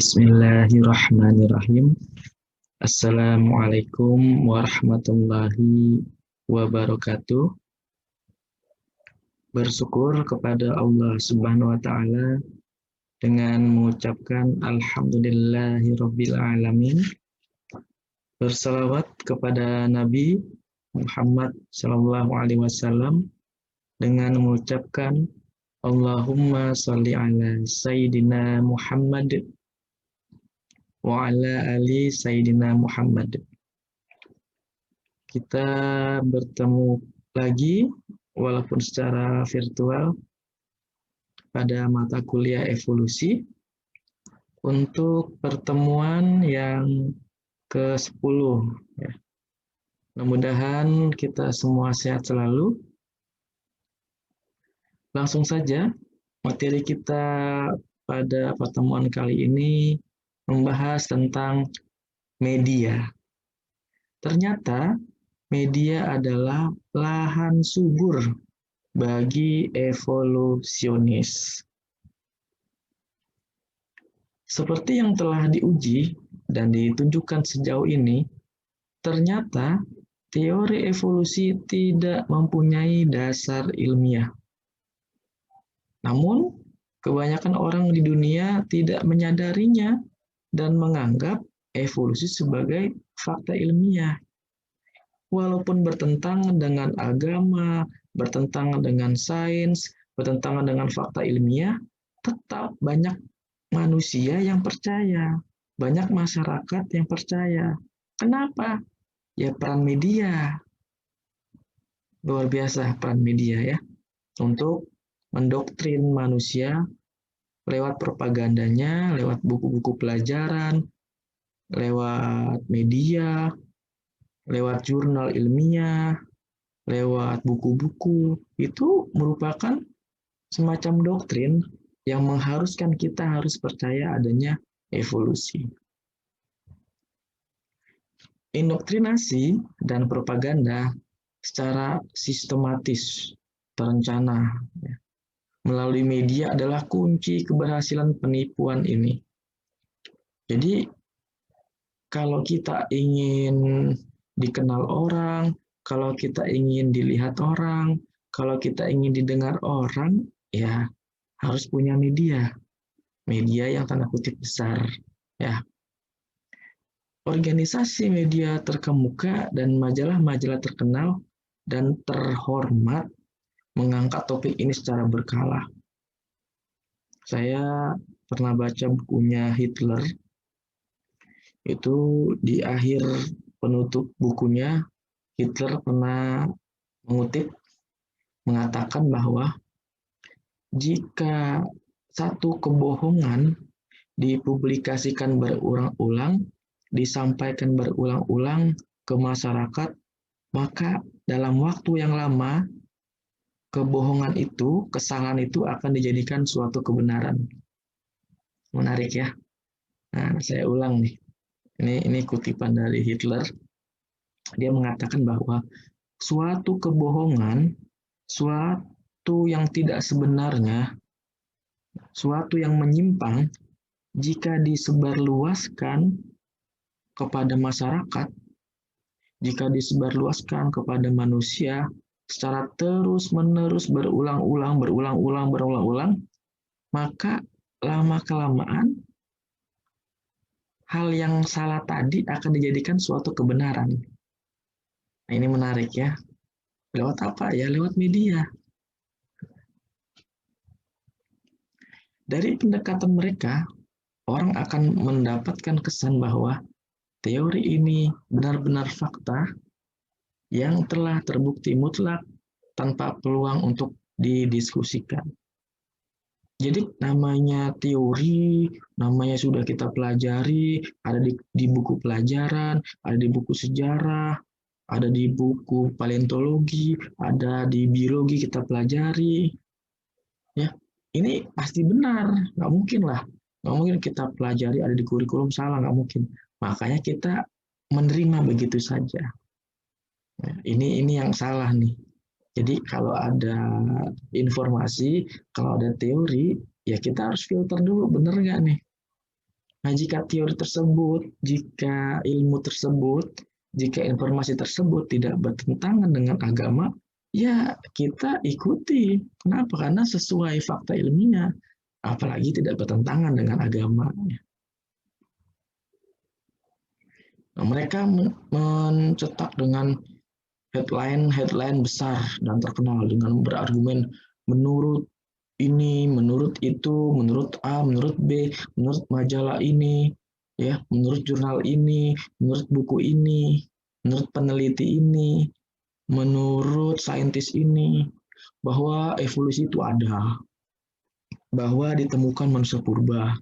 Bismillahirrahmanirrahim. Assalamualaikum warahmatullahi wabarakatuh. Bersyukur kepada Allah Subhanahu wa taala dengan mengucapkan alhamdulillahirabbil alamin. Bersalawat kepada Nabi Muhammad sallallahu alaihi wasallam dengan mengucapkan Allahumma sholli ala sayyidina Muhammad wa ala ali Sayyidina Muhammad. Kita bertemu lagi walaupun secara virtual pada mata kuliah evolusi untuk pertemuan yang ke-10 ya. Mudah-mudahan kita semua sehat selalu. Langsung saja materi kita pada pertemuan kali ini membahas tentang media. Ternyata media adalah lahan subur bagi evolusionis. Seperti yang telah diuji dan ditunjukkan sejauh ini, ternyata teori evolusi tidak mempunyai dasar ilmiah. Namun, kebanyakan orang di dunia tidak menyadarinya dan menganggap evolusi sebagai fakta ilmiah. Walaupun bertentangan dengan agama, bertentangan dengan sains, bertentangan dengan fakta ilmiah, tetap banyak manusia yang percaya, banyak masyarakat yang percaya. Kenapa? Ya peran media. Luar biasa peran media ya, untuk mendoktrin manusia lewat propagandanya, lewat buku-buku pelajaran, lewat media, lewat jurnal ilmiah, lewat buku-buku. Itu merupakan semacam doktrin yang mengharuskan kita harus percaya adanya evolusi. Indoktrinasi dan propaganda secara sistematis, terencana, melalui media adalah kunci keberhasilan penipuan ini. Jadi, kalau kita ingin dikenal orang, kalau kita ingin dilihat orang, kalau kita ingin didengar orang, ya harus punya media. Media yang tanda kutip besar. Ya. Organisasi media terkemuka dan majalah-majalah terkenal dan terhormat mengangkat topik ini secara berkala. Saya pernah baca bukunya Hitler. Itu di akhir penutup bukunya, Hitler pernah mengatakan bahwa jika satu kebohongan dipublikasikan berulang-ulang, disampaikan berulang-ulang ke masyarakat, maka dalam waktu yang lama, kebohongan itu, kesalahan itu akan dijadikan suatu kebenaran. Menarik ya. Nah, saya ulang nih. Ini kutipan dari Hitler. Dia mengatakan bahwa suatu kebohongan, suatu yang tidak sebenarnya, suatu yang menyimpang, jika disebarluaskan kepada masyarakat, jika disebarluaskan kepada manusia, secara terus-menerus berulang-ulang, maka lama-kelamaan hal yang salah tadi akan dijadikan suatu kebenaran. Nah, ini menarik ya. Lewat apa ya? Lewat media. Dari pendekatan mereka, orang akan mendapatkan kesan bahwa teori ini benar-benar fakta yang telah terbukti mutlak tanpa peluang untuk didiskusikan. Jadi namanya teori, namanya sudah kita pelajari, ada di buku pelajaran, ada di buku sejarah, ada di buku paleontologi, ada di biologi kita pelajari. Ya, ini pasti benar, nggak mungkin lah. Nggak mungkin kita pelajari ada di kurikulum, salah, nggak mungkin. Makanya kita menerima begitu saja. Nah, ini yang salah nih. Jadi kalau ada informasi, kalau ada teori, ya kita harus filter dulu, bener nggak nih? Nah, jika teori tersebut, jika ilmu tersebut, jika informasi tersebut tidak bertentangan dengan agama, ya kita ikuti. Kenapa? Karena sesuai fakta ilmiah, apalagi tidak bertentangan dengan agama. Nah, mereka mencetak dengan headline besar dan terkenal dengan berargumen menurut ini, menurut itu, menurut A, menurut B, menurut majalah ini, ya, menurut jurnal ini, menurut buku ini, menurut peneliti ini, menurut saintis ini, bahwa evolusi itu ada, bahwa ditemukan manusia purba.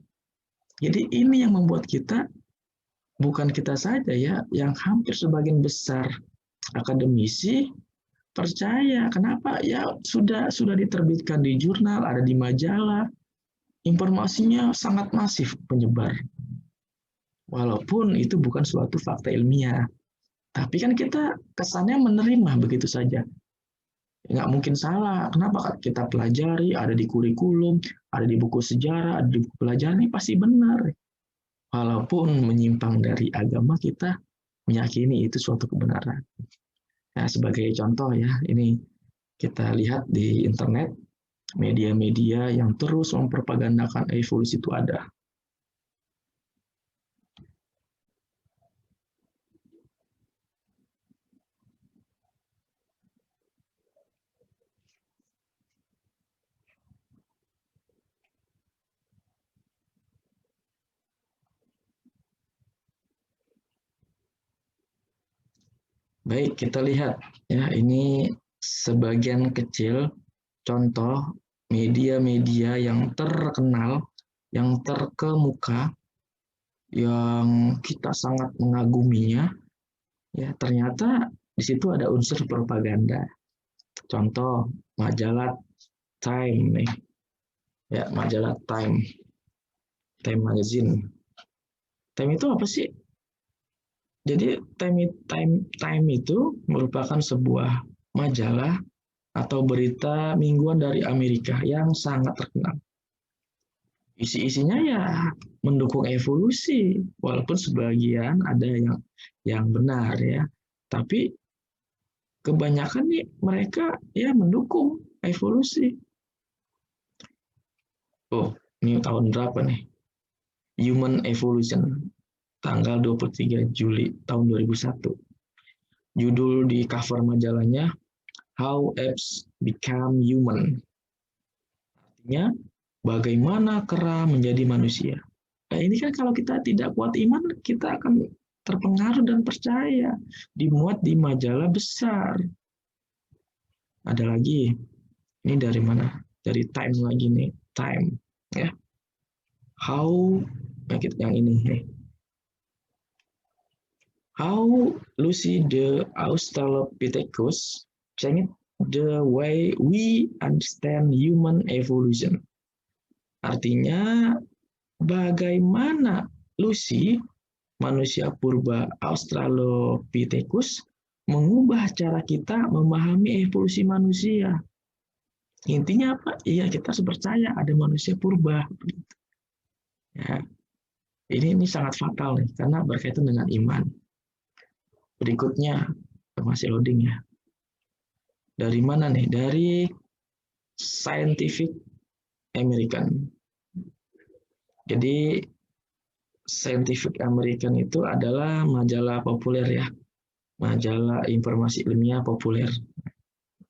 Jadi ini yang membuat kita, bukan kita saja ya, yang hampir sebagian besar akademisi percaya. Kenapa? Ya sudah diterbitkan di jurnal, ada di majalah, informasinya sangat masif penyebar. Walaupun itu bukan suatu fakta ilmiah. Tapi kan kita kesannya menerima begitu saja. Nggak mungkin salah. Kenapa? Kita pelajari, ada di kurikulum, ada di buku sejarah, ada di buku pelajaran, ini pasti benar. Walaupun menyimpang dari agama, kita meyakini itu suatu kebenaran. Nah, sebagai contoh ya, ini kita lihat di internet, media-media yang terus mempropagandakan evolusi itu ada. Baik, kita lihat ya, ini sebagian kecil contoh media-media yang terkenal, yang terkemuka, yang kita sangat mengaguminya, ya ternyata di situ ada unsur propaganda. Contoh majalah Time nih, ya majalah Time, Time Magazine. Time itu apa sih? Jadi Time itu merupakan sebuah majalah atau berita mingguan dari Amerika yang sangat terkenal. Isi-isinya ya mendukung evolusi, walaupun sebagian ada yang benar ya. Tapi kebanyakan nih mereka ya mendukung evolusi. Oh, ini tahun berapa nih? Human Evolution, tanggal 23 Juli tahun 2001. Judul di cover majalahnya, How Apes Become Human. Artinya, bagaimana kera menjadi manusia. Nah, ini kan kalau kita tidak kuat iman, kita akan terpengaruh dan percaya. Dimuat di majalah besar. Ada lagi, ini dari mana? Dari Time lagi nih, Time. Ya. How, yang ini. How Lucy the Australopithecus changed the way we understand human evolution. Artinya, bagaimana Lucy, manusia purba Australopithecus, mengubah cara kita memahami evolusi manusia. Intinya apa? Iya, kita harus percaya ada manusia purba. Ya, ini sangat fatal nih, karena berkaitan dengan iman. Berikutnya, masih loading ya. Dari mana nih? Dari Scientific American. Jadi Scientific American itu adalah majalah populer ya, majalah informasi ilmiah populer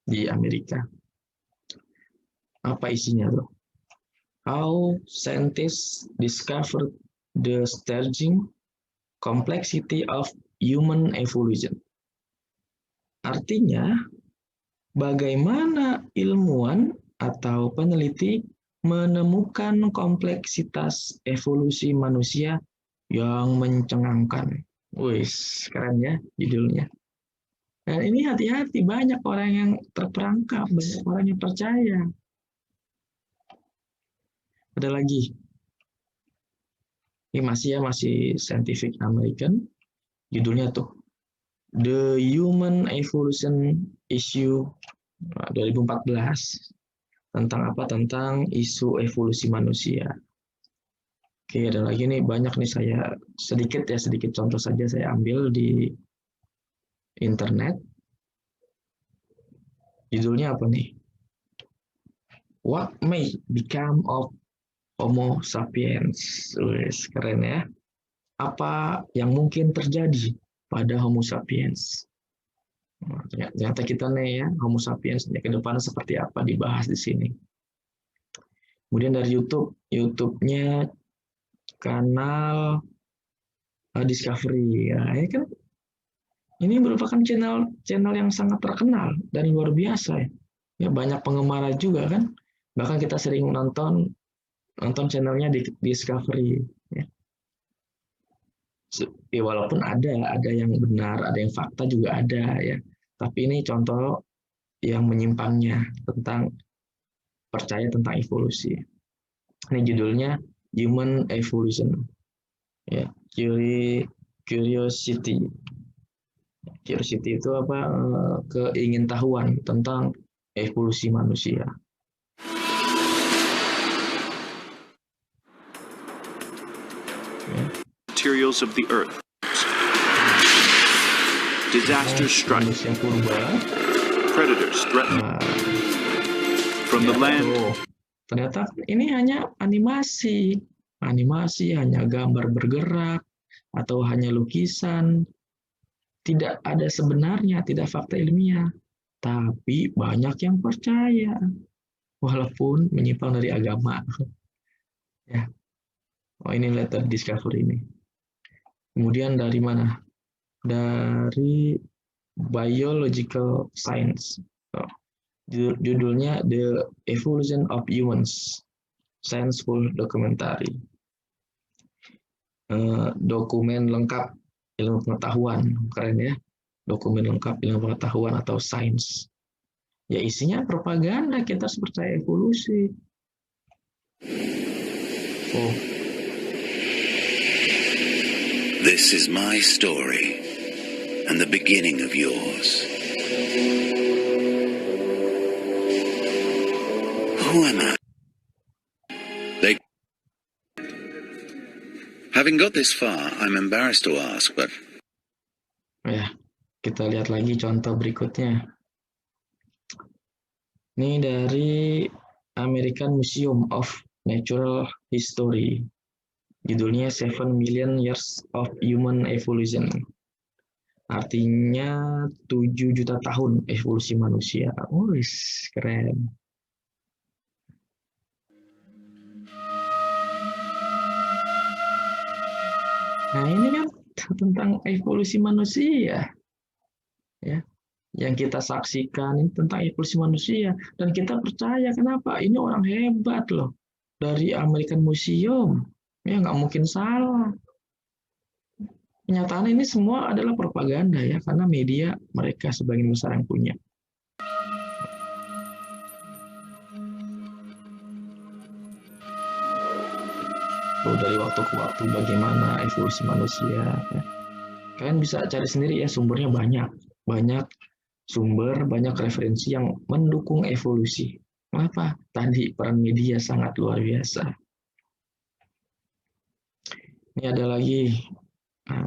di Amerika. Apa isinya tuh? How scientists discovered the staging complexity of human evolution. Artinya, bagaimana ilmuwan atau peneliti menemukan kompleksitas evolusi manusia yang mencengangkan. Wih, keren ya judulnya. Dan ini hati-hati, banyak orang yang terperangkap, banyak orang yang percaya. Ada lagi, ini masih Scientific American, judulnya tuh The Human Evolution Issue 2014. Tentang apa? Tentang isu evolusi manusia. Oke, ada lagi nih, banyak nih, saya sedikit contoh saja saya ambil di internet. Judulnya apa nih? What may become of Homo sapiens? Wes, keren ya. Apa yang mungkin terjadi pada Homo sapiens? Nah, ternyata kita nih ya, Homo sapiens ke depan seperti apa dibahas di sini. Kemudian dari YouTube, YouTube-nya kanal Discovery ya, ya kan ini merupakan channel yang sangat terkenal dan luar biasa ya. Ya banyak penggemar juga kan. Bahkan kita sering nonton channelnya di Discovery ya. Ya, walaupun ada yang benar, ada yang fakta juga ada ya. Tapi ini contoh yang menyimpangnya tentang percaya tentang evolusi. Ini judulnya Human Evolution. Ya, Curiosity. Curiosity itu apa? Keingintahuan tentang evolusi manusia. Materials of the earth. Disasters strike. Manusia purba. Predators threaten. From the land. Ternyata ini hanya animasi. Animasi hanya gambar bergerak atau hanya lukisan. Tidak ada sebenarnya, tidak fakta ilmiah. Tapi banyak yang percaya. Walaupun menyimpang dari agama. Ya. Oh, ini letter Discovery ini. Kemudian dari mana? Dari Biological Science. Oh, judulnya The Evolution of Humans. Science Full Documentary. Dokumen lengkap ilmu pengetahuan. Keren ya. Dokumen lengkap ilmu pengetahuan atau sains. Ya isinya propaganda, kita harus percaya evolusi. Oh. This is my story and the beginning of yours. Who am I? Having got this far, I'm embarrassed to ask, but... Ya, kita lihat lagi contoh berikutnya. Ini dari American Museum of Natural History. Judulnya 7 Million Years of Human Evolution. Artinya 7 juta tahun evolusi manusia. Wih, keren. Nah, ini kan tentang evolusi manusia. Ya. Yang kita saksikan ini tentang evolusi manusia dan kita percaya. Kenapa? Ini orang hebat loh. Dari American Museum. Ya, nggak mungkin salah. Kenyataan ini semua adalah propaganda ya, karena media mereka sebagian besar yang punya. Tuh, dari waktu ke waktu bagaimana evolusi manusia. Ya. Kalian bisa cari sendiri ya, sumbernya banyak. Banyak sumber, banyak referensi yang mendukung evolusi. Kenapa? Tadi peran media sangat luar biasa. Ini ada lagi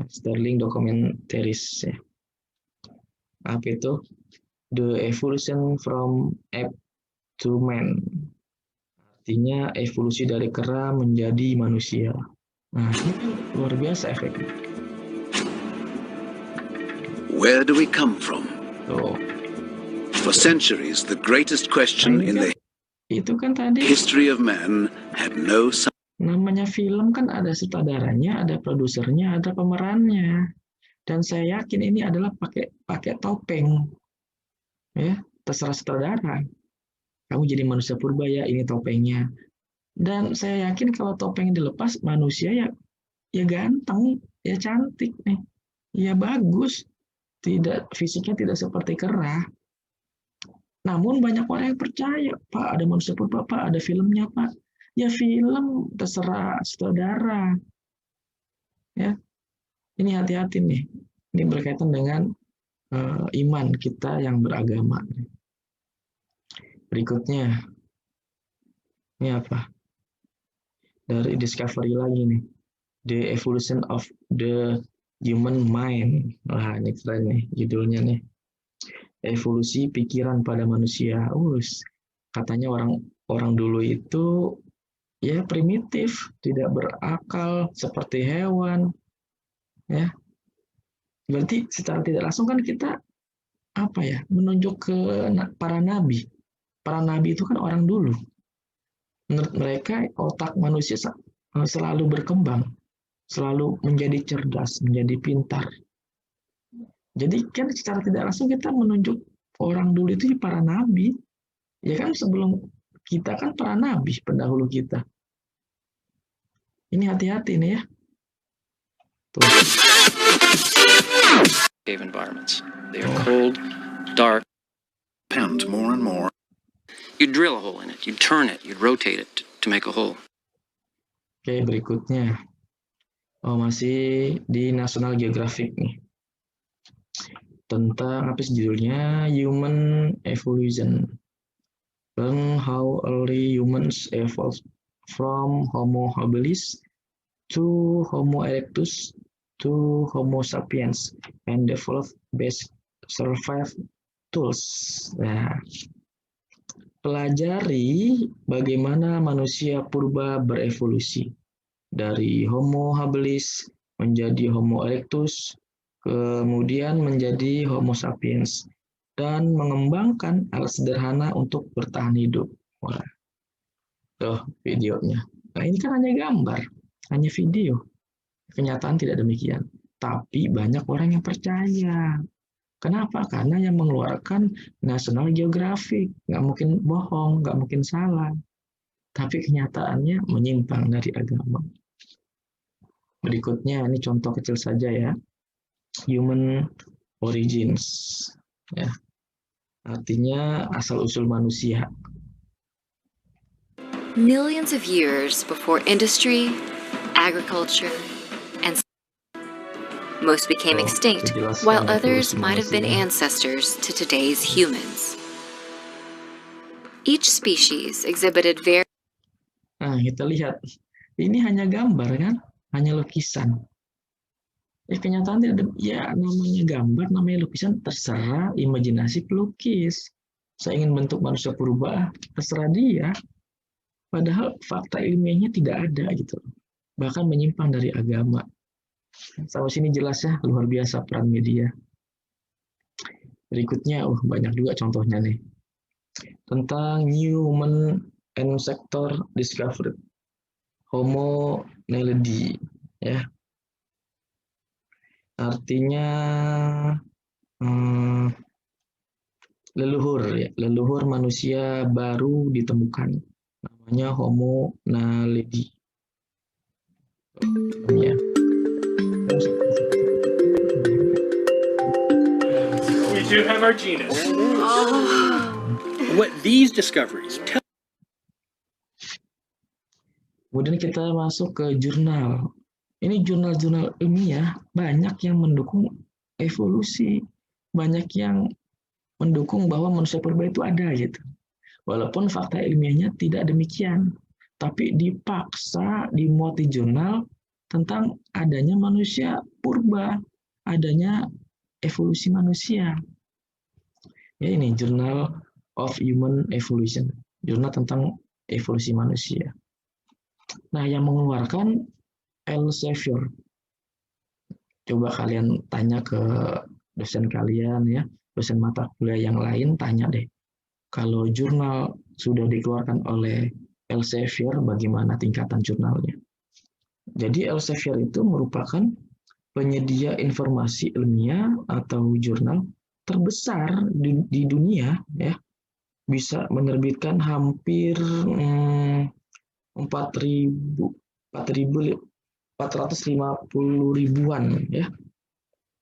Sterling Documentaries ya. Apa itu? The Evolution from Ape to Man. Artinya evolusi dari kera menjadi manusia. Nah, ini kan luar biasa efeknya. Where do we come from? Tuh. For centuries, the greatest question in the itu kan tadi history of man had no... Namanya film kan ada sutradaranya, ada produsernya, ada pemerannya. Dan saya yakin ini adalah pakai topeng. Ya, terserah sutradara. Kamu jadi manusia purba ya, ini topengnya. Dan saya yakin kalau topeng dilepas, manusia ya ganteng, ya cantik nih. Ya bagus. Fisiknya tidak seperti kera. Namun banyak orang yang percaya, Pak, ada manusia purba, Pak, ada filmnya, Pak. Ya film, terserah sutradara. Ya, ini hati-hati nih. Ini berkaitan dengan iman kita yang beragama. Berikutnya, ini apa? dari Discovery lagi nih. The Evolution of the Human Mind. Wah, ini keren nih judulnya nih. Evolusi pikiran pada manusia. Katanya orang dulu itu ya primitif, tidak berakal seperti hewan, ya. Berarti secara tidak langsung kan kita menunjuk ke para nabi. Para nabi itu kan orang dulu. Menurut mereka otak manusia selalu berkembang, selalu menjadi cerdas, menjadi pintar. Jadi kan secara tidak langsung kita menunjuk orang dulu itu para nabi. Ya kan sebelum kita kan para nabi pendahulu kita. Ini hati-hati nih ya. Tuh. Cave environments. They are cold, dark. Depends more and more. You'd drill a hole in it, you'd turn it, you'd rotate it to make a hole. Oke, berikutnya. Masih di National Geographic nih. Tentang apa sih judulnya? Human Evolution. Learn how early humans evolved from Homo habilis to Homo erectus to Homo sapiens and develop best survival tools. Nah, pelajari bagaimana manusia purba berevolusi dari Homo habilis menjadi Homo erectus, kemudian menjadi Homo sapiens, dan mengembangkan alat sederhana untuk bertahan hidup. Wah, tuh videonya. Nah, ini kan hanya gambar, hanya video. Kenyataan tidak demikian. Tapi banyak orang yang percaya. Kenapa? Karena yang mengeluarkan National Geographic. Nggak mungkin bohong, nggak mungkin salah. Tapi kenyataannya menyimpang dari agama. Berikutnya, ini contoh kecil saja ya. Human origins. Ya. Artinya asal-usul manusia. Millions of years before industry, agriculture, and most became extinct, while others might have been ancestors to today's humans. Each species exhibited very. Nah, kita lihat. Ini hanya gambar kan? Hanya lukisan. Kenyataan tidak, ya namanya gambar, namanya lukisan, terserah imajinasi pelukis. Saya ingin bentuk manusia purba, terserah dia. Padahal fakta ilmiahnya tidak ada gitu. Bahkan menyimpang dari agama. Sampai sini jelas ya, luar biasa peran media. Berikutnya, banyak juga contohnya nih. Tentang New Human Ancestor Discovered. Homo naledi, ya. Artinya leluhur manusia baru ditemukan, namanya Homo naledi. Ya. We do have our genus. What these discoveries tell. Kemudian kita masuk ke jurnal. Ini jurnal-jurnal ilmiah banyak yang mendukung evolusi, banyak yang mendukung bahwa manusia purba itu ada gitu. Walaupun fakta ilmiahnya tidak demikian, tapi dipaksa dimuat di jurnal tentang adanya manusia purba, adanya evolusi manusia. Ya, ini Journal of Human Evolution, jurnal tentang evolusi manusia. Nah, yang mengeluarkan Elsevier. Coba kalian tanya ke dosen kalian ya, dosen mata kuliah yang lain, tanya deh. Kalau jurnal sudah dikeluarkan oleh Elsevier, bagaimana tingkatan jurnalnya? Jadi Elsevier itu merupakan penyedia informasi ilmiah atau jurnal terbesar di dunia ya. Bisa menerbitkan hampir 450 ribuan ya,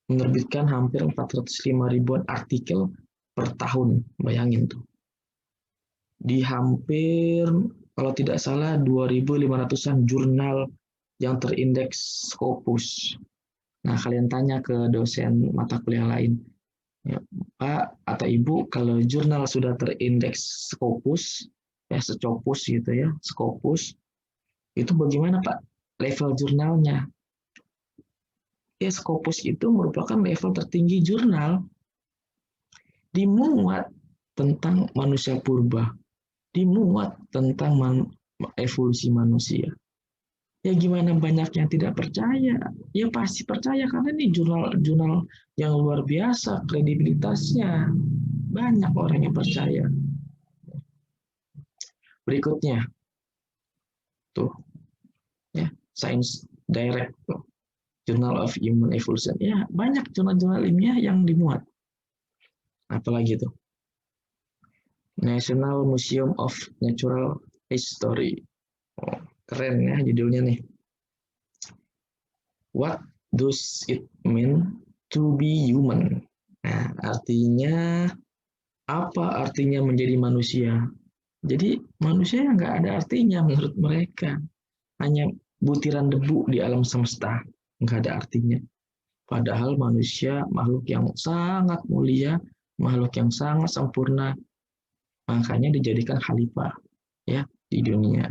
menerbitkan hampir 405 ribuan artikel per tahun, bayangin tuh. Di hampir kalau tidak salah 2.500-an jurnal yang terindeks Scopus. Nah, kalian tanya ke dosen mata kuliah lain, ya, Pak atau Ibu, kalau jurnal sudah terindeks Scopus, ya Scopus gitu ya, Scopus, Itu bagaimana Pak level jurnalnya? Ya, Scopus itu merupakan level tertinggi jurnal. Dimuat tentang manusia purba, dimuat tentang evolusi manusia. Ya gimana banyak yang tidak percaya? Ya pasti percaya karena ini jurnal-jurnal yang luar biasa kredibilitasnya. Banyak orang yang percaya. Berikutnya, tuh, ya, Science Direct, Journal of Human Evolution. Ya banyak jurnal-jurnal ilmiah yang dimuat. Apalagi tuh, National Museum of Natural History. Oh, keren ya judulnya nih. What does it mean to be human? Nah, artinya apa artinya menjadi manusia? Jadi manusia yang nggak ada artinya menurut mereka. Hanya butiran debu di alam semesta. Nggak ada artinya. Padahal manusia makhluk yang sangat mulia, makhluk yang sangat sempurna. Makanya dijadikan khalifah ya di dunia.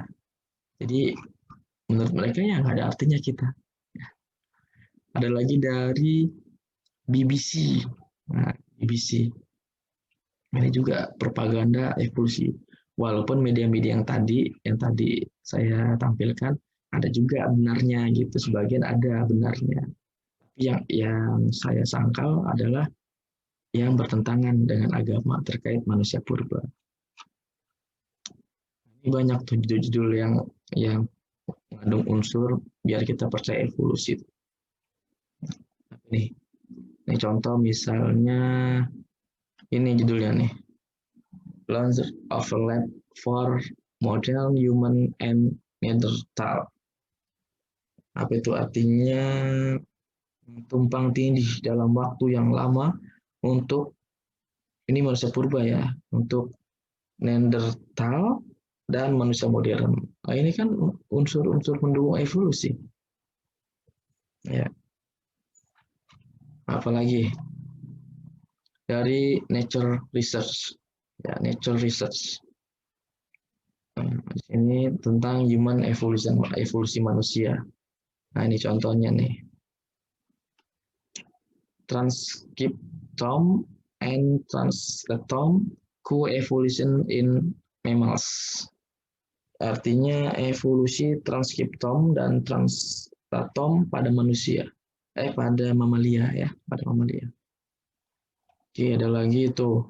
Jadi menurut mereka ya nggak ada artinya kita. Ada lagi dari BBC. Nah, BBC. Ini juga propaganda evolusi. Walaupun media-media yang tadi saya tampilkan ada juga benarnya gitu, sebagian ada benarnya. Yang saya sangkal adalah yang bertentangan dengan agama terkait manusia purba. Ini banyak tuh judul-judul yang mengandung unsur biar kita percaya evolusi. Ini contoh misalnya ini judulnya nih, Launch of a Lab for Modern Human and Neanderthal. Apa itu artinya? Tumpang tindih dalam waktu yang lama untuk ini manusia purba ya, untuk Neanderthal dan manusia modern. Nah, ini kan unsur-unsur mendukung evolusi. Ya. Apalagi dari Nature Research. Ya, Nature Research. Ini tentang human evolution, evolusi manusia. Nah, ini contohnya nih. Transcriptome and transcriptome coevolution in mammals. Artinya evolusi transkriptom dan transcriptome pada manusia. Pada mamalia ya, pada mamalia. Oke, ada lagi itu.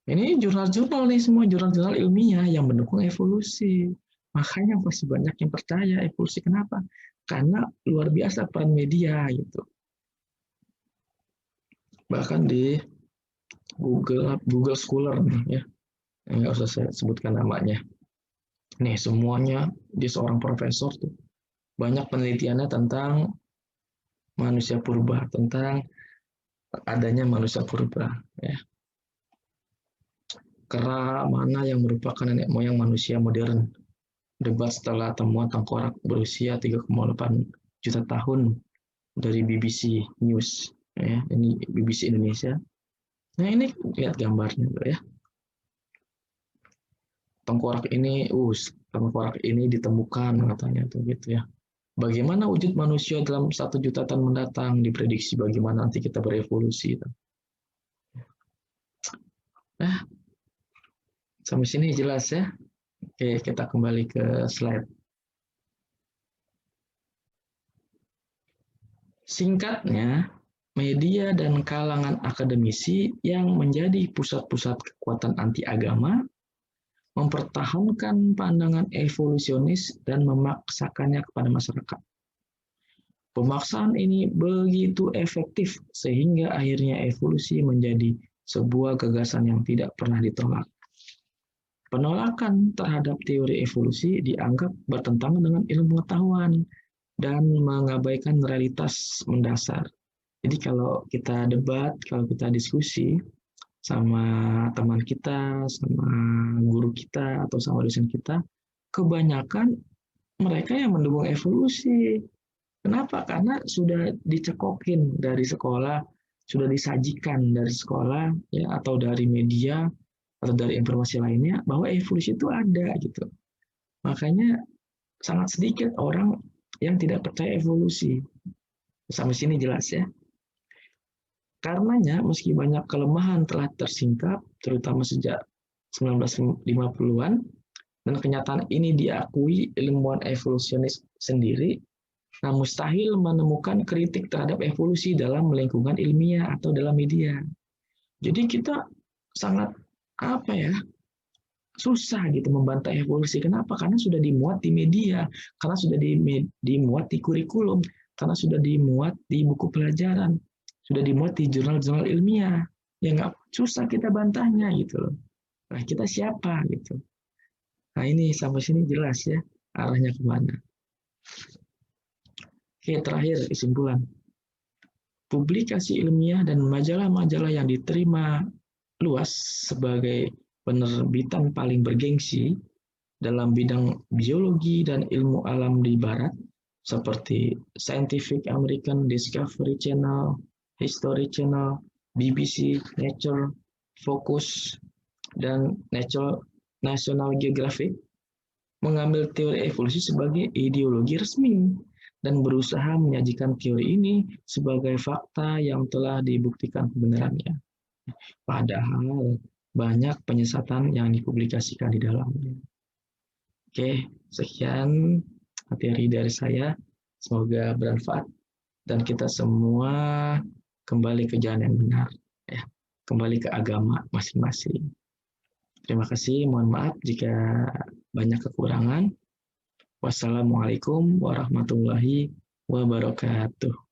Ini jurnal-jurnal nih, semua jurnal-jurnal ilmiah yang mendukung evolusi. Makanya masih banyak yang percaya evolusi. Kenapa? Karena luar biasa peran media gitu. Bahkan di Google Scholar nih ya, nggak usah saya sebutkan namanya. Nih semuanya dia seorang profesor tuh, banyak penelitiannya tentang manusia purba, tentang adanya manusia purba. Ya. Kera mana yang merupakan nenek moyang manusia modern? Debat setelah temuan tengkorak berusia 3,8 juta tahun dari BBC News. Ya, ini BBC Indonesia. Nah ini lihat gambarnya ya. Tengkorak ini ditemukan katanya tuh gitu ya. Bagaimana wujud manusia dalam 1 juta tahun mendatang, diprediksi bagaimana nanti kita berevolusi. Nah, sampai sini jelas ya. Oke, kita kembali ke slide. Singkatnya, media dan kalangan akademisi yang menjadi pusat-pusat kekuatan anti agama mempertahankan pandangan evolusionis dan memaksakannya kepada masyarakat. Pemaksaan ini begitu efektif sehingga akhirnya evolusi menjadi sebuah gagasan yang tidak pernah ditolak. Penolakan terhadap teori evolusi dianggap bertentangan dengan ilmu pengetahuan dan mengabaikan realitas mendasar. Jadi kalau kita debat, kalau kita diskusi sama teman kita, sama guru kita, atau sama dosen kita, kebanyakan mereka yang mendukung evolusi. Kenapa? Karena sudah dicekokin dari sekolah, sudah disajikan dari sekolah, ya, atau dari media, atau dari informasi lainnya, bahwa evolusi itu ada gitu. Makanya sangat sedikit orang yang tidak percaya evolusi. Sampai sini jelas ya. Karenanya, meski banyak kelemahan telah tersingkap, terutama sejak 1950-an, dan kenyataan ini diakui ilmuwan evolusionis sendiri, nah mustahil menemukan kritik terhadap evolusi dalam lingkungan ilmiah atau dalam media. Jadi kita sangat susah gitu membantah evolusi. Kenapa? Karena sudah dimuat di media, karena sudah dimuat di kurikulum, karena sudah dimuat di buku pelajaran, sudah dimuat di jurnal-jurnal ilmiah. Ya nggak susah kita bantahnya gitu loh. Nah kita siapa gitu. Nah ini sampai sini jelas ya arahnya kemana. Oke, terakhir kesimpulan. Publikasi ilmiah dan majalah-majalah yang diterima luas sebagai penerbitan paling bergengsi dalam bidang biologi dan ilmu alam di Barat, seperti Scientific American, Discovery Channel, History Channel, BBC, Nature, Focus, dan National Geographic, mengambil teori evolusi sebagai ideologi resmi dan berusaha menyajikan teori ini sebagai fakta yang telah dibuktikan kebenarannya. Padahal banyak penyesatan yang dipublikasikan di dalamnya. Oke, sekian materi dari saya. Semoga bermanfaat dan kita semua kembali ke jalan yang benar, ya, kembali ke agama masing-masing. Terima kasih, mohon maaf jika banyak kekurangan. Wassalamualaikum warahmatullahi wabarakatuh.